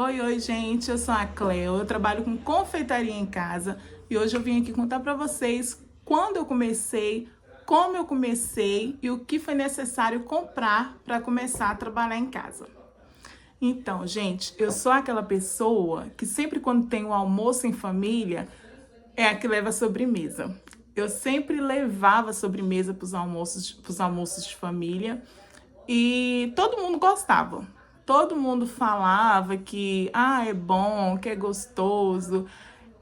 Oi, gente, eu sou a Cleo, eu trabalho com confeitaria em casa e hoje eu vim aqui contar para vocês quando eu comecei, como eu comecei e o que foi necessário comprar para começar a trabalhar em casa. Então, gente, eu sou aquela pessoa que sempre quando tem um almoço em família, é a que leva a sobremesa. Eu sempre levava sobremesa para os almoços de família e todo mundo gostava. Todo mundo falava que é bom, que é gostoso,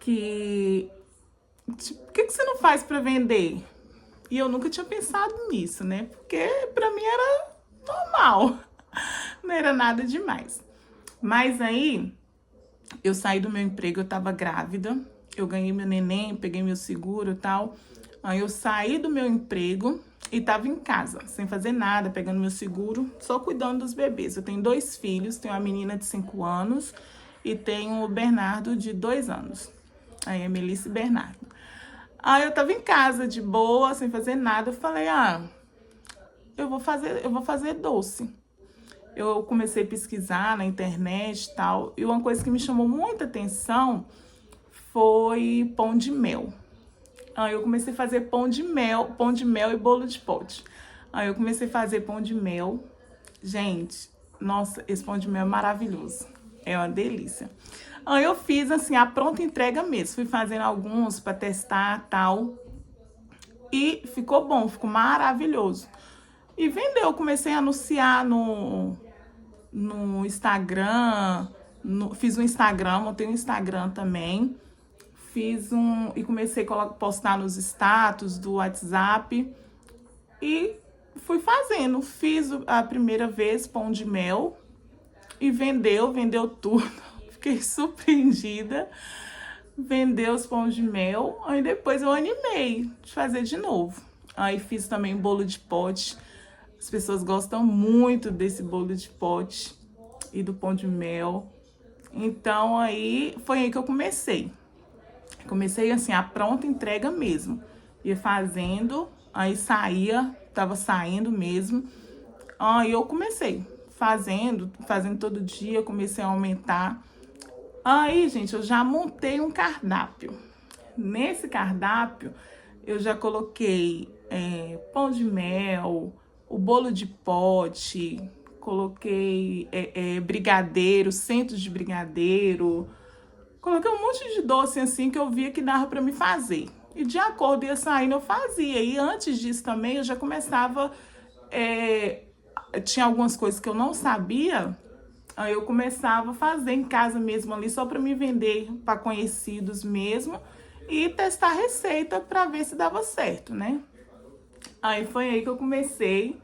que tipo, por que você não faz para vender? E eu nunca tinha pensado nisso, né? Porque para mim era normal, não era nada demais. Mas aí eu saí do meu emprego, eu tava grávida, eu ganhei meu neném, peguei meu seguro e tal. Aí eu saí do meu emprego e tava em casa, sem fazer nada, pegando meu seguro, só cuidando dos bebês. Eu tenho 2 filhos, tenho uma menina de 5 anos e tenho o Bernardo de 2 anos. Aí é Melissa e Bernardo. Aí eu tava em casa de boa, sem fazer nada, eu falei: eu vou fazer doce. Eu comecei a pesquisar na internet e tal, e uma coisa que me chamou muita atenção foi pão de mel. Aí eu comecei a fazer pão de mel e bolo de pote. Aí eu comecei a fazer pão de mel. Gente, nossa, esse pão de mel é maravilhoso. É uma delícia. Aí eu fiz assim, a pronta entrega mesmo. Fui fazendo alguns para testar tal. E ficou bom, ficou maravilhoso. E vendeu, comecei a anunciar no Instagram, fiz um Instagram, montei um Instagram também. E comecei a postar nos status do WhatsApp e fui fazendo. Fiz a primeira vez pão de mel e vendeu tudo. Fiquei surpreendida. Vendeu os pães de mel, aí depois eu animei de fazer de novo. Aí fiz também bolo de pote. As pessoas gostam muito desse bolo de pote e do pão de mel. Então aí foi aí que eu comecei. Comecei assim, a pronta entrega mesmo. Ia fazendo, aí tava saindo mesmo. Aí eu comecei fazendo todo dia, comecei a aumentar. Aí, gente, eu já montei um cardápio. Nesse cardápio, eu já coloquei pão de mel, o bolo de pote, coloquei brigadeiro, centro de brigadeiro. Coloquei um monte de doce assim que eu via que dava para me fazer. E de acordo ia saindo, eu fazia. E antes disso também eu já começava. Tinha algumas coisas que eu não sabia, aí eu começava a fazer em casa mesmo ali, só para me vender para conhecidos mesmo e testar a receita para ver se dava certo, né? Aí foi aí que eu comecei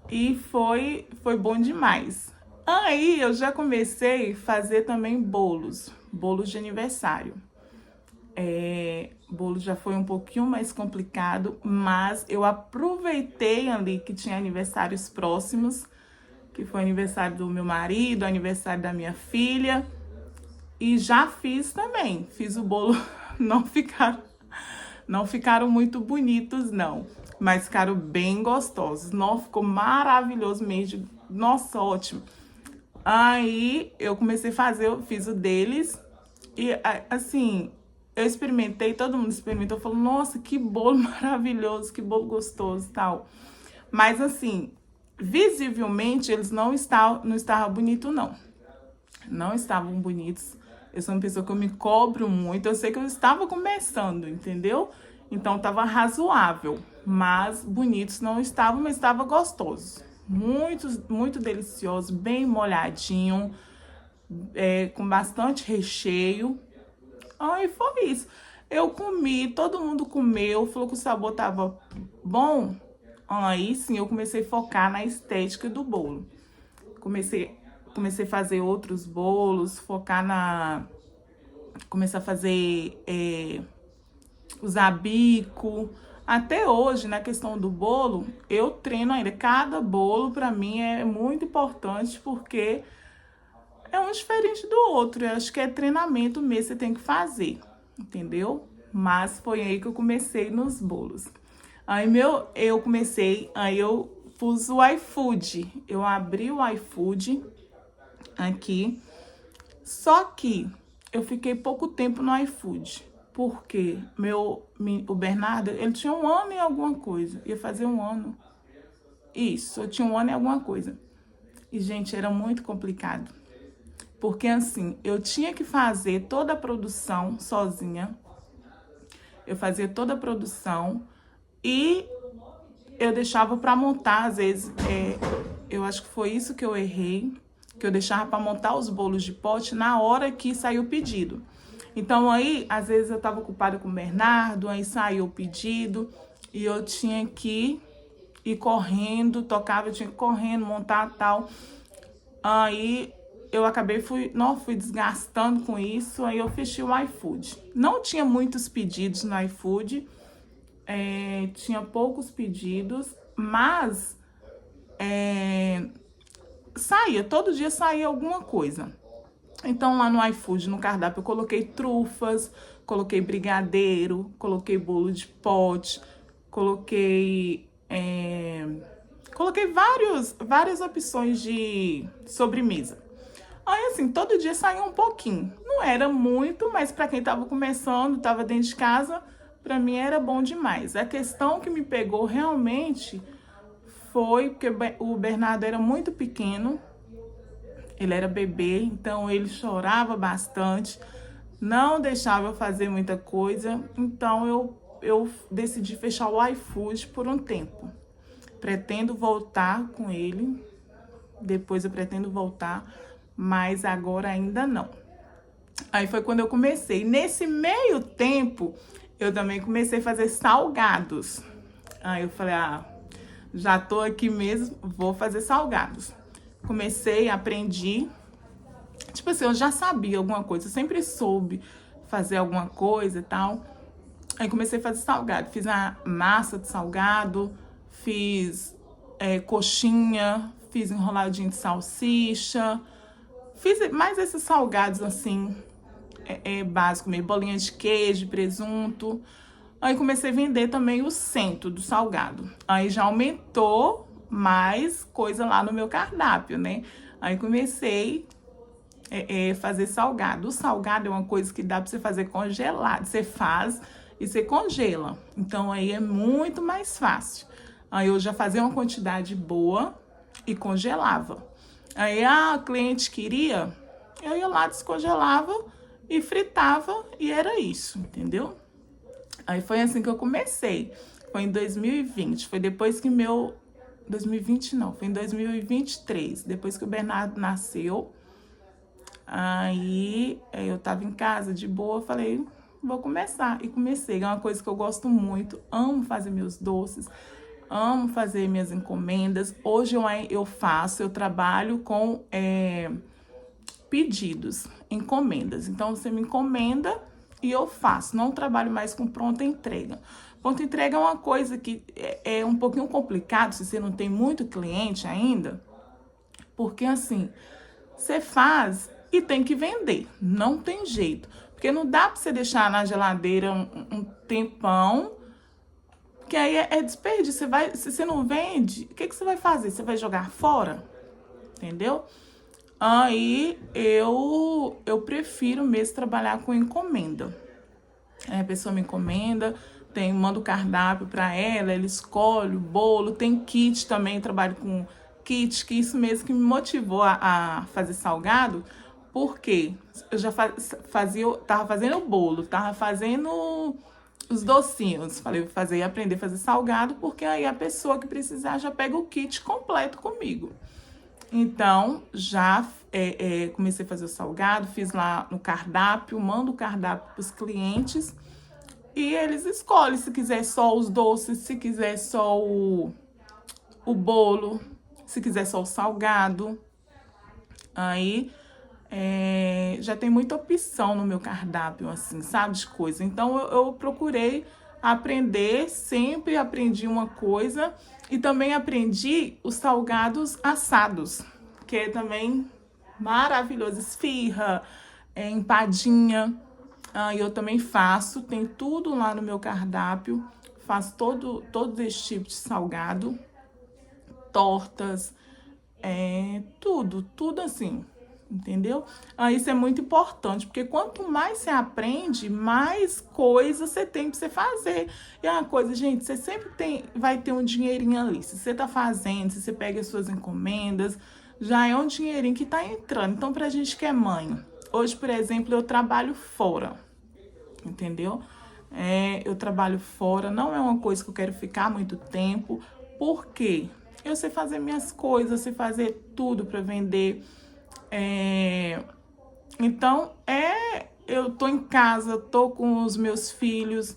e foi bom demais. Aí eu já comecei a fazer também bolos de aniversário. Bolo já foi um pouquinho mais complicado, mas eu aproveitei ali que tinha aniversários próximos, que foi aniversário do meu marido, aniversário da minha filha, e já fiz também. Fiz o bolo, não ficaram muito bonitos não, mas ficaram bem gostosos. Não, ficou maravilhoso mesmo. Nossa, ótimo. Aí eu comecei a fazer, eu fiz o deles e assim, eu experimentei, todo mundo experimentou, falou: nossa, que bolo maravilhoso, que bolo gostoso e tal. Mas assim, visivelmente eles não estavam bonitos, não. Não estavam bonitos. Eu sou uma pessoa que eu me cobro muito. Eu sei que eu estava começando, entendeu? Então estava razoável. Mas bonitos não estavam, mas estava gostoso. Muito delicioso, bem molhadinho, com bastante recheio. Aí foi isso. Eu comi, todo mundo comeu, falou que o sabor tava bom. Aí sim eu comecei a focar na estética do bolo. Comecei a fazer outros bolos, comecei a fazer, usar bico. Até hoje, na questão do bolo, eu treino ainda. Cada bolo, para mim, é muito importante, porque é um diferente do outro. Eu acho que é treinamento mesmo, você tem que fazer, entendeu? Mas foi aí que eu comecei nos bolos. Aí eu pus o iFood. Eu abri o iFood aqui Só que eu fiquei pouco tempo no iFood, porque o Bernardo, ele tinha 1 ano e alguma coisa, ia fazer 1 ano. Isso, eu tinha 1 ano e alguma coisa. E, gente, era muito complicado. Porque, assim, eu tinha que fazer toda a produção sozinha. Eu fazia toda a produção e eu deixava para montar, às vezes, eu acho que foi isso que eu errei, que eu deixava para montar os bolos de pote na hora que saiu o pedido. Então, aí, às vezes, eu estava ocupada com o Bernardo, aí saiu o pedido e eu tinha que ir correndo, tocava, eu tinha que ir correndo, montar tal. Aí eu acabei, fui desgastando com isso, aí eu fechei o iFood. Não tinha muitos pedidos no iFood, tinha poucos pedidos, mas todo dia saía alguma coisa. Então lá no iFood, no cardápio, eu coloquei trufas, coloquei brigadeiro, coloquei bolo de pote, coloquei várias opções de sobremesa. Aí, assim, todo dia saía um pouquinho. Não era muito, mas para quem estava começando, estava dentro de casa, para mim era bom demais. A questão que me pegou realmente foi porque o Bernardo era muito pequeno, ele era bebê, então ele chorava bastante, não deixava eu fazer muita coisa, então eu decidi fechar o iFood por um tempo. Pretendo voltar com ele, depois eu pretendo voltar, mas agora ainda não. Aí foi quando eu comecei. Nesse meio tempo, eu também comecei a fazer salgados. Aí eu falei, já tô aqui mesmo, vou fazer salgados. Comecei, aprendi. Tipo assim, eu já sabia alguma coisa, eu sempre soube fazer alguma coisa e tal. Aí comecei a fazer salgado. Fiz a massa de salgado, fiz coxinha, fiz enroladinho de salsicha. Fiz mais esses salgados assim, básico mesmo, bolinha de queijo, presunto. Aí comecei a vender também o centro do salgado. Aí já aumentou mais coisa lá no meu cardápio, né? Aí comecei a fazer salgado. O salgado é uma coisa que dá pra você fazer congelado. Você faz e você congela. Então aí é muito mais fácil. Aí eu já fazia uma quantidade boa e congelava. Aí a cliente queria, eu ia lá, descongelava e fritava e era isso, entendeu? Aí foi assim que eu comecei. Foi em 2020, foi depois que 2020 não, foi em 2023, depois que o Bernardo nasceu. Aí eu tava em casa de boa, falei, vou começar. E comecei, é uma coisa que eu gosto muito, amo fazer meus doces. Amo fazer minhas encomendas. Hoje eu trabalho com pedidos, encomendas. Então, você me encomenda e eu faço. Não trabalho mais com pronta entrega. Pronta entrega é uma coisa que é um pouquinho complicado se você não tem muito cliente ainda. Porque, assim, você faz e tem que vender. Não tem jeito. Porque não dá pra você deixar na geladeira um tempão, que aí é desperdício. Se você não vende, o que você vai fazer? Você vai jogar fora? Entendeu? Aí eu prefiro mesmo trabalhar com encomenda. A pessoa me encomenda, manda o cardápio para ela escolhe o bolo, tem kit também, trabalho com kit, que isso mesmo que me motivou a fazer salgado, porque eu já tava fazendo o bolo, tava fazendo os docinhos. Falei, vou aprender a fazer salgado, porque aí a pessoa que precisar já pega o kit completo comigo. Então, já comecei a fazer o salgado, fiz lá no cardápio, mando o cardápio para os clientes e eles escolhem se quiser só os doces, se quiser só o bolo, se quiser só o salgado. Aí já tem muita opção no meu cardápio, assim, sabe, de coisa. Então, eu procurei aprender, sempre aprendi uma coisa. E também aprendi os salgados assados, que é também maravilhoso. Esfirra, empadinha, eu também faço. Tem tudo lá no meu cardápio. Faço todo esse tipo de salgado. Tortas, tudo assim. entendeu? Isso é muito importante, porque quanto mais você aprende, mais coisas você tem para você fazer. E é uma coisa, gente, você sempre vai ter um dinheirinho ali. Se você tá fazendo, se você pega as suas encomendas, já é um dinheirinho que tá entrando. Então, pra gente que é mãe, hoje, por exemplo, eu trabalho fora, entendeu? Eu trabalho fora, não é uma coisa que eu quero ficar muito tempo, porque eu sei fazer minhas coisas, sei fazer tudo para vender. Então, eu tô em casa, tô com os meus filhos.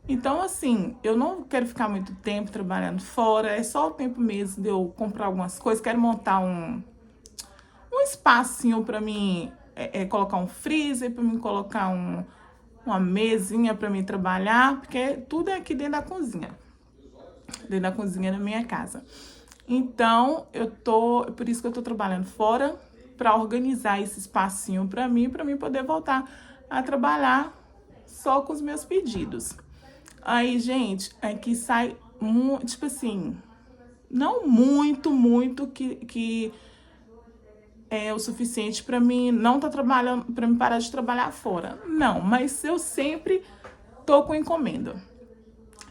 Então, assim, eu não quero ficar muito tempo trabalhando fora, é só o tempo mesmo de eu comprar algumas coisas. Quero montar um espacinho para mim, colocar um freezer, para mim colocar uma mesinha para mim trabalhar, porque tudo é aqui dentro da cozinha da minha casa. Então, por isso que eu tô trabalhando fora, para organizar esse espacinho para mim poder voltar a trabalhar só com os meus pedidos. Aí, gente, que sai, tipo assim, não muito que é o suficiente para mim não tá trabalhando, para mim parar de trabalhar fora. Não, mas eu sempre tô com encomenda.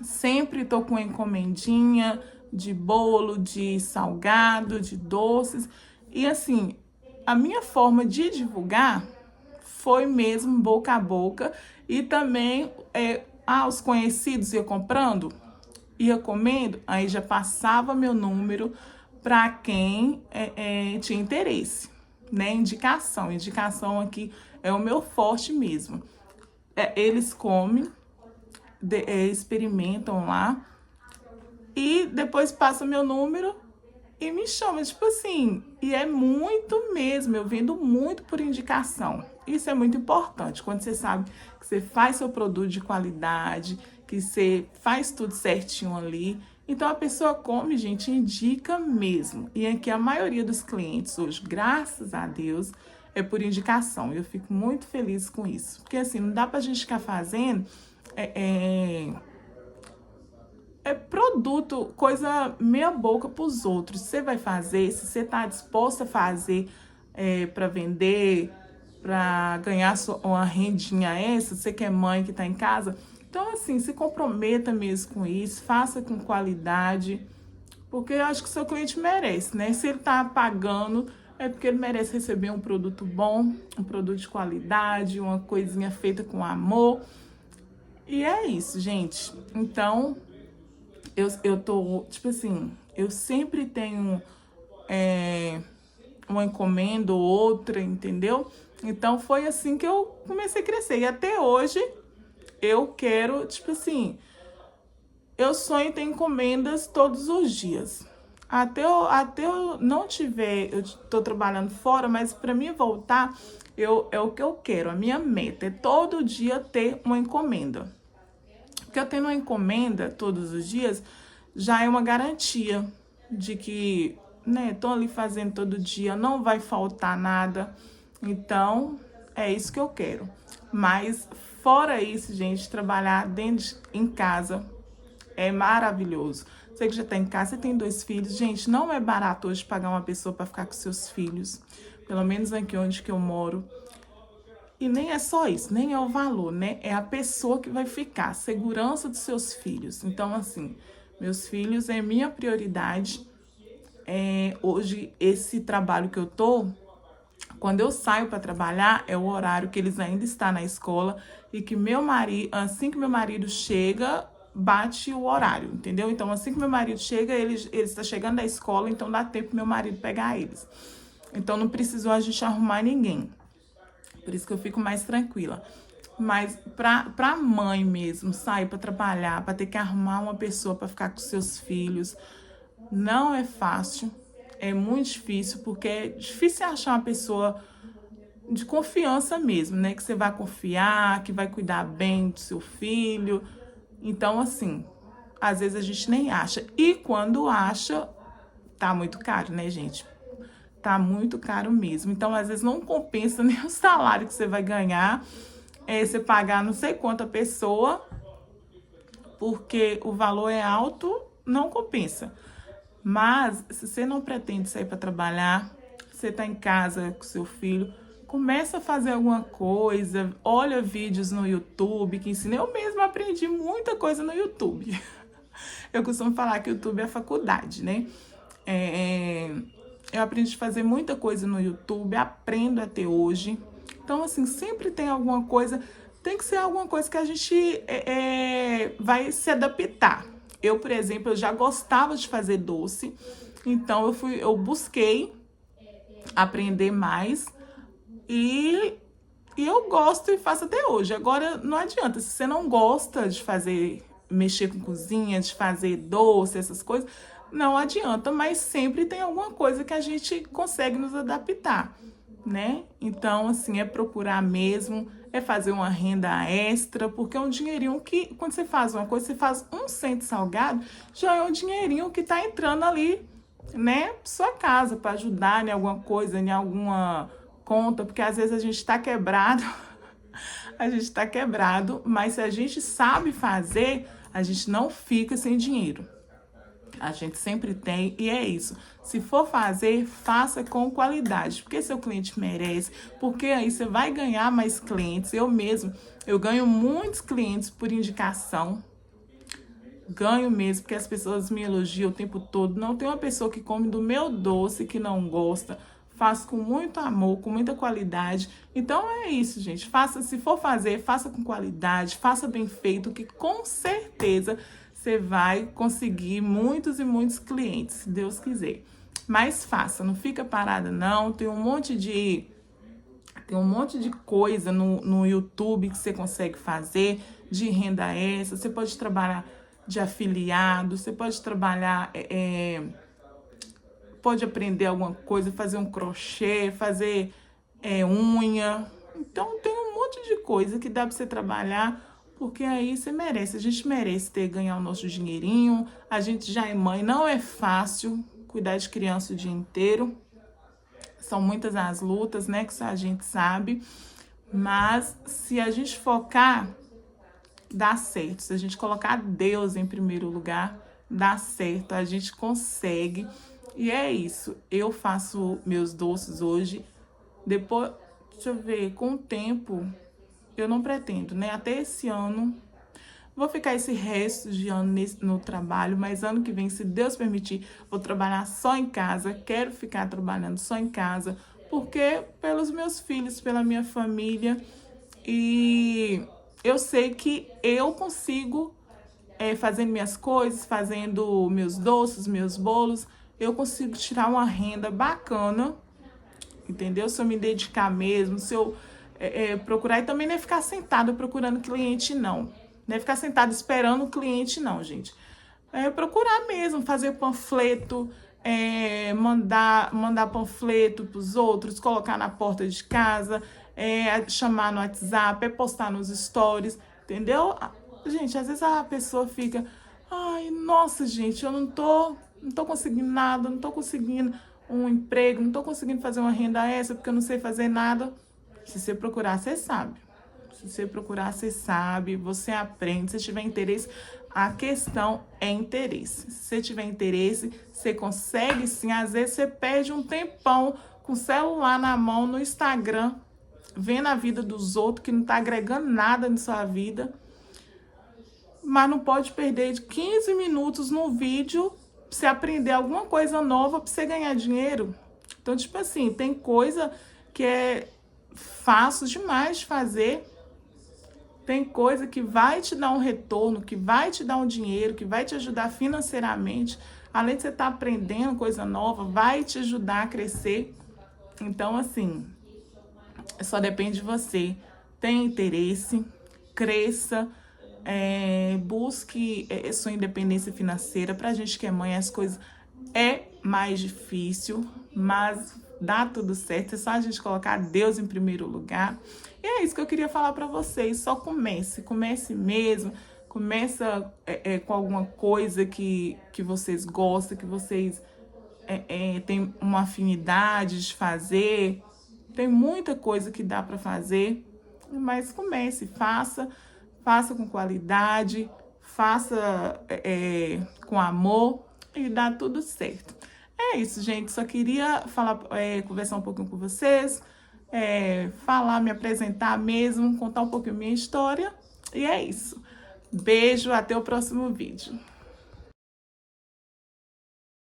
Sempre tô com encomendinha de bolo, de salgado, de doces. E assim, a minha forma de divulgar foi mesmo boca a boca. E também os conhecidos ia comprando, ia comendo, aí já passava meu número para quem tinha interesse, né? Indicação aqui é o meu forte mesmo. Eles comem, experimentam lá e depois passa meu número e me chama, tipo assim, e é muito mesmo, eu vendo muito por indicação. Isso é muito importante, quando você sabe que você faz seu produto de qualidade, que você faz tudo certinho ali. Então a pessoa come, gente, indica mesmo. E aqui a maioria dos clientes hoje, graças a Deus, é por indicação. Eu fico muito feliz com isso. Porque assim, não dá pra gente ficar fazendo produto, coisa meia boca pros outros. Você vai fazer, se você tá disposta a fazer para vender, para ganhar uma rendinha extra, você que é mãe que tá em casa. Então, assim, se comprometa mesmo com isso, faça com qualidade, porque eu acho que o seu cliente merece, né? Se ele tá pagando, é porque ele merece receber um produto bom, um produto de qualidade, uma coisinha feita com amor. E é isso, gente. Então, eu tô, tipo assim, eu sempre tenho uma encomenda ou outra, entendeu? Então foi assim que eu comecei a crescer. E até hoje eu quero, tipo assim, eu sonho em ter encomendas todos os dias. Até eu não tiver, eu tô trabalhando fora, mas para mim voltar, é o que eu quero. A minha meta é todo dia ter uma encomenda. Porque eu tendo uma encomenda todos os dias, já é uma garantia de que, né, tô ali fazendo todo dia, não vai faltar nada. Então, é isso que eu quero. Mas, fora isso, gente, trabalhar em casa é maravilhoso. Você que já tá em casa, você tem 2 filhos. Gente, não é barato hoje pagar uma pessoa para ficar com seus filhos. Pelo menos aqui onde que eu moro. E nem é só isso, nem é o valor, né? É a pessoa que vai ficar, a segurança dos seus filhos. Então, assim, meus filhos é minha prioridade. Hoje, esse trabalho que eu tô, quando eu saio para trabalhar, é o horário que eles ainda estão na escola e que meu marido, assim que meu marido chega, bate o horário, entendeu? Então, assim que meu marido chega, ele está chegando da escola, então dá tempo pro meu marido pegar eles. Então, não precisou a gente arrumar ninguém. Por isso que eu fico mais tranquila. Mas pra mãe mesmo sair para trabalhar, para ter que arrumar uma pessoa para ficar com seus filhos, não é fácil. É muito difícil, porque é difícil achar uma pessoa de confiança mesmo, né? Que você vai confiar, que vai cuidar bem do seu filho. Então, assim, às vezes a gente nem acha. E quando acha, tá muito caro, né, gente? Tá muito caro mesmo. Então, às vezes, não compensa nem o salário que você vai ganhar. Você pagar não sei quanta pessoa, porque o valor é alto, não compensa. Mas, se você não pretende sair para trabalhar, você tá em casa com seu filho, começa a fazer alguma coisa, olha vídeos no YouTube que ensina. Eu mesma aprendi muita coisa no YouTube. Eu costumo falar que o YouTube é a faculdade, né? Eu aprendi a fazer muita coisa no YouTube, aprendo até hoje. Então, assim, sempre tem alguma coisa, tem que ser alguma coisa que a gente vai se adaptar. Eu, por exemplo, eu já gostava de fazer doce, então eu busquei aprender mais e eu gosto e faço até hoje. Agora, não adianta, se você não gosta de fazer, mexer com cozinha, de fazer doce, essas coisas, não adianta, mas sempre tem alguma coisa que a gente consegue nos adaptar, né? Então, assim, é procurar mesmo, é fazer uma renda extra, porque é um dinheirinho que, quando você faz uma coisa, você faz 1 cento salgado, já é um dinheirinho que tá entrando ali, né, sua casa, para ajudar em alguma coisa, em alguma conta, porque às vezes a gente tá quebrado, a gente tá quebrado, mas se a gente sabe fazer, a gente não fica sem dinheiro. A gente sempre tem, e é isso. Se for fazer, faça com qualidade, porque seu cliente merece, porque aí você vai ganhar mais clientes. Eu ganho muitos clientes por indicação, ganho mesmo, porque as pessoas me elogiam o tempo todo. Não tem uma pessoa que come do meu doce que não gosta. Faço com muito amor, com muita qualidade. Então é isso, gente. Faça, se for fazer, faça com qualidade, faça bem feito, que com certeza você vai conseguir muitos e muitos clientes, se Deus quiser. Mas faça, não fica parada não. Tem um monte de coisa no YouTube que você consegue fazer de renda extra. Você pode trabalhar de afiliado, você pode trabalhar, pode aprender alguma coisa, fazer um crochê, fazer unha. Então tem um monte de coisa que dá para você trabalhar, porque aí você merece. A gente merece ganhar o nosso dinheirinho. A gente já é mãe, não é fácil cuidar de criança o dia inteiro. São muitas as lutas, né, que a gente sabe. Mas se a gente focar, dá certo. Se a gente colocar Deus em primeiro lugar, dá certo. A gente consegue. E é isso. Eu faço meus doces hoje. Depois, deixa eu ver, com o tempo, eu não pretendo, né? Até esse ano, vou ficar esse resto de ano no trabalho, mas ano que vem, se Deus permitir, vou trabalhar só em casa. Quero ficar trabalhando só em casa, porque pelos meus filhos, pela minha família, e eu sei que eu consigo, fazendo minhas coisas, fazendo meus doces, meus bolos, eu consigo tirar uma renda bacana, entendeu? Se eu me dedicar mesmo, se eu procurar, e também não é ficar sentada procurando cliente, não. Não é ficar sentado esperando o cliente, não, gente. É procurar mesmo, fazer panfleto, mandar panfleto para os outros, colocar na porta de casa, chamar no WhatsApp, postar nos stories, entendeu? Gente, às vezes a pessoa fica, ai, nossa, gente, eu não tô conseguindo nada, não tô conseguindo um emprego, não tô conseguindo fazer uma renda extra porque eu não sei fazer nada. Se você procurar, você sabe. Se você procurar, você sabe, você aprende. Se tiver interesse, a questão é interesse. Se você tiver interesse, você consegue sim. Às vezes você perde um tempão com o celular na mão, no Instagram, vendo a vida dos outros, que não tá agregando nada na sua vida. Mas não pode perder de 15 minutos no vídeo pra você aprender alguma coisa nova, pra você ganhar dinheiro. Então, tipo assim, tem coisa que é fácil demais de fazer. Tem coisa que vai te dar um retorno, que vai te dar um dinheiro, que vai te ajudar financeiramente. Além de você estar aprendendo coisa nova, vai te ajudar a crescer. Então, assim, só depende de você. Tenha interesse, cresça, busque sua independência financeira. Pra gente que é mãe, as coisas é mais difícil, mas dá tudo certo. É só a gente colocar Deus em primeiro lugar. E é isso que eu queria falar pra vocês. Só comece mesmo. Começa com alguma coisa que vocês gostam, que vocês têm uma afinidade de fazer. Tem muita coisa que dá pra fazer, mas comece, faça com qualidade, faça com amor e dá tudo certo. É isso, gente. Só queria falar, conversar um pouquinho com vocês, falar, me apresentar mesmo, contar um pouquinho minha história. E é isso. Beijo, até o próximo vídeo.